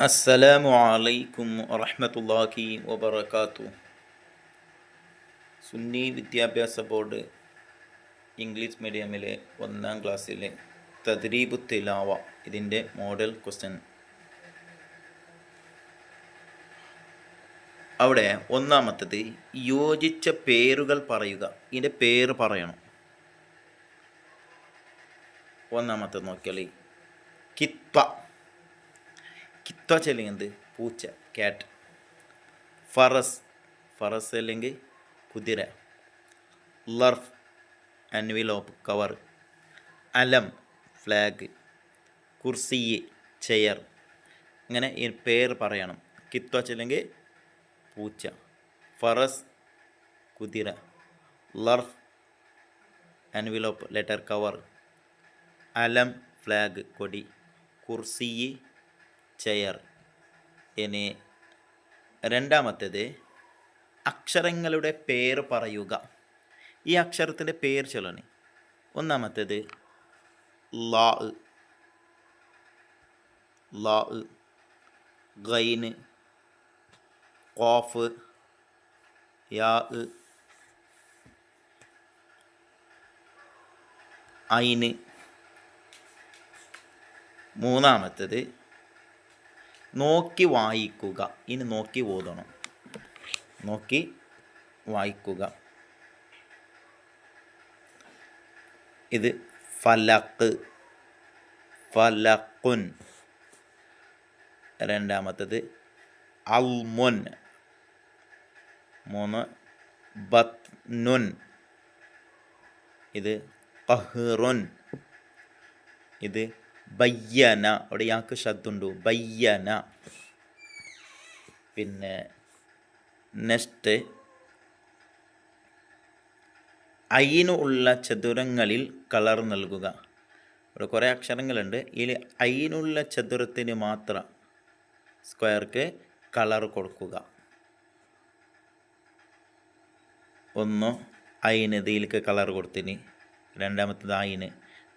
അസ്സലാമു അലൈക്കും വറഹ്മത്തുള്ളാഹി വബറകാതുഹു. സുന്നി വിദ്യാഭ്യാസ ബോർഡ് ഇംഗ്ലീഷ് മീഡിയമിലെ 1-ാം ക്ലാസ്സിലെ തദ്രീബു തിലാവ ഇതിൻ്റെ മോഡൽ ക്വസ്റ്റ്യൻ. അവിടെ ഒന്നാമത്തത് യോജിച്ച പേരുകൾ പറയുക. ഇതിൻ്റെ പേര് പറയണം. ഒന്നാമത്തത് നോക്കിയാൽ കിത്വ. കിത്വ ചെല്ലുന്നത് പൂച്ച, ക്യാറ്റ്. ഫറസ് അല്ലെങ്കിൽ കുതിര. ലർഫ് എൻവിലോപ്പ്, കവർ. അലം ഫ്ലാഗ്. കുർസി ചെയർ. ഇങ്ങനെ ഈ പേര് പറയണം. കിത്വ ചെല്ലെങ്കിൽ പൂച്ച, ഫറസ് കുതിര, ലർഫ് എൻവിലോപ്പ് ലെറ്റർ കവർ, അലം ഫ്ലാഗ് കൊടി, കുർസി ചെയർ. ഇനി രണ്ടാമത്തേത് അക്ഷരങ്ങളുടെ പേര് പറയുക. ഈ അക്ഷരത്തിൻ്റെ പേര് ചൊല്ലണേ. ഒന്നാമത്തേത് ലാ, ഗൈന്, ഖാഫ്, യാ, ഐന്. മൂന്നാമത്തേത് നോക്കി വായിക്കുക. ഇനി നോക്കി ഓതണം. നോക്കി വായിക്കുക. ഇത് ഫലക്ക്, ഫലക്കുൻ. രണ്ടാമത്തേത് അൽമുൻ. മൂന്ന് ബത്നുൻ. ഇത് ഖഹ്റുൻ. ഇത് ബയ്യന. അവിടെ യാക്ക് ശബ്ദമുണ്ടോ? ബയ്യന. പിന്നെ നെക്സ്റ്റ് ഐന് ഉള്ള ചതുരങ്ങളിൽ കളർ നൽകുക. ഇവിടെ കുറേ അക്ഷരങ്ങളുണ്ട്. ഇതിൽ ഐനുള്ള ചതുരത്തിന് മാത്രം സ്ക്വയർക്ക് കളർ കൊടുക്കുക. ഒന്ന് ഐന്, ഇതിലേക്ക് കളർ കൊടുത്തിന്. രണ്ടാമത്തത് ഐന്.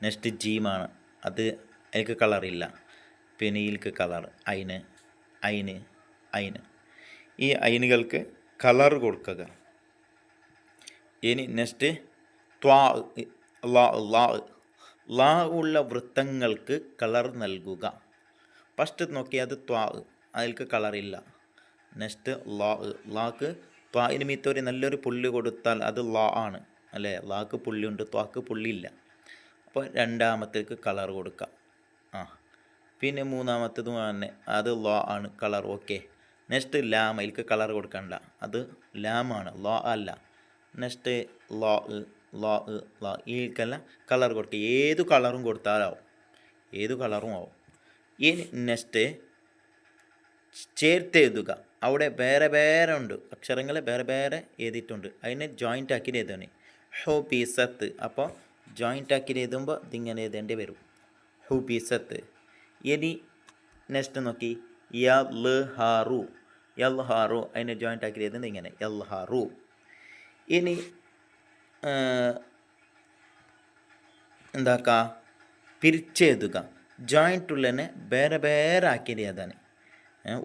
നെക്സ്റ്റ് ജീമാണ്, അത് അതിലേക്ക് കളറില്ല. പിന്നെ ഇതിലേക്ക് കളർ. ഐന്, ഐന്, ഐന്. ഈ ഐനുകൾക്ക് കളർ കൊടുക്കുക. ഇനി നെക്സ്റ്റ് ത്വാ, ലാ ഉള്ള വൃത്തങ്ങൾക്ക് കളർ നൽകുക. ഫസ്റ്റ് നോക്കിയത് ത്വാ, അതിലേക്ക് കളറില്ല. നെക്സ്റ്റ് ലാക്ക് ത്വാന് മീത്തൊരു നല്ലൊരു പുള്ളി കൊടുത്താൽ അത് ലാ ആണ് അല്ലേ? ലാക്ക് പുള്ളിയുണ്ട്, ത്വാക്ക് പുള്ളിയില്ല. അപ്പോൾ രണ്ടാമത്തേക്ക് കളർ കൊടുക്കുക. പിന്നെ മൂന്നാമത്തതും തന്നെ അത് ലാ ആണ്, കളർ ഓക്കെ. നെക്സ്റ്റ് ലാം, അതിലേക്ക് കളർ കൊടുക്കണ്ട, അത് ലാമാണ്, ലാ അല്ല. നെക്സ്റ്റ് ലാ ഈക്കെല്ലാം കളർ കൊടുക്കുക. ഏത് കളറും കൊടുത്താലാവും, ഏത് കളറും ആവും. ഇനി നെക്സ്റ്റ് ചേർത്ത് എഴുതുക. അവിടെ വേറെ വേറെ ഉണ്ട്, അക്ഷരങ്ങൾ വേറെ വേറെ എഴുതിയിട്ടുണ്ട്. അതിനെ ജോയിൻ്റ് ആക്കി എഴുതണേ. ഹുബീസത്ത്. അപ്പോൾ ജോയിൻ്റ് ആക്കി എഴുതുമ്പോൾ ഇതിങ്ങനെ എഴുതേണ്ടി വരും. ഹുബീസത്ത്. ഇനി നെക്സ്റ്റ് നോക്കി യൽഹാറു. അതിനെ ജോയിൻ്റ് ആക്കി എഴുതുന്നത് ഇങ്ങനെ യൽഹാറു. ഇനി എന്താക്കുക, പിരിച്ചെഴുതുക. ജോയിൻ്റ് ഉള്ളതിനെ വേറെ വേറെ ആക്കിയത് ഏതാണ്?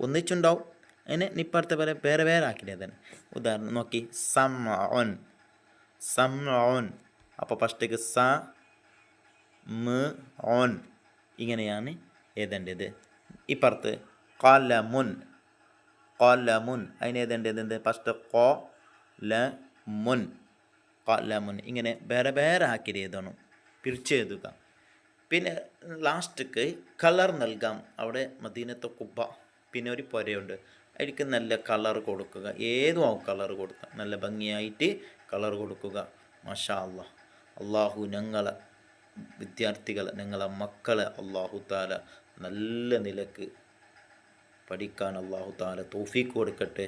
ഒന്നിച്ചുണ്ടാവും, അതിനെ നിപ്പുറത്തെ പോലെ വേറെ വേറെ ആക്കിയത് ഏതാണ്? ഉദാഹരണം നോക്കി സമഉൻ. അപ്പോൾ ഫസ്റ്റേക്ക് സ മ ഓൻ, ഇങ്ങനെയാണ് എഴുതേണ്ടത്. ഇപ്പുറത്ത് ഖലമുൻ. അതിന് എഴുതേണ്ടത് ഫസ്റ്റ് ഖലമുൻ. ഇങ്ങനെ വേറെ വേറെ ആക്കി എഴുതണം, പിരിച്ചെഴുതുക. പിന്നെ ലാസ്റ്റക്ക് കളർ നൽകാം. അവിടെ മദീനത്തെ കുബ്ബ, പിന്നെ ഒരു പുരയുണ്ട്, അതിലേക്ക് നല്ല കളർ കൊടുക്കുക. ഏതും ആവും കളർ കൊടുക്കുക, നല്ല ഭംഗിയായിട്ട് കളർ കൊടുക്കുക. മാഷാ അല്ലാഹ്. അള്ളാഹു ഞങ്ങളെ വിദ്യാർത്ഥികളെ, ഞങ്ങളെ മക്കളെ അള്ളാഹു താല നല്ല നിലക്ക് പഠിക്കാൻ അള്ളാഹു താല തൗഫീഖ് കൊടുക്കട്ടെ.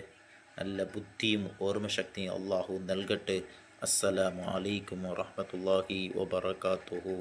നല്ല ബുദ്ധിയും ഓർമ്മശക്തിയും അള്ളാഹു നൽകട്ടെ. അസ്സലാമു അലൈക്കും വറഹ്മത്തുള്ളാഹി വബറകാതുഹു.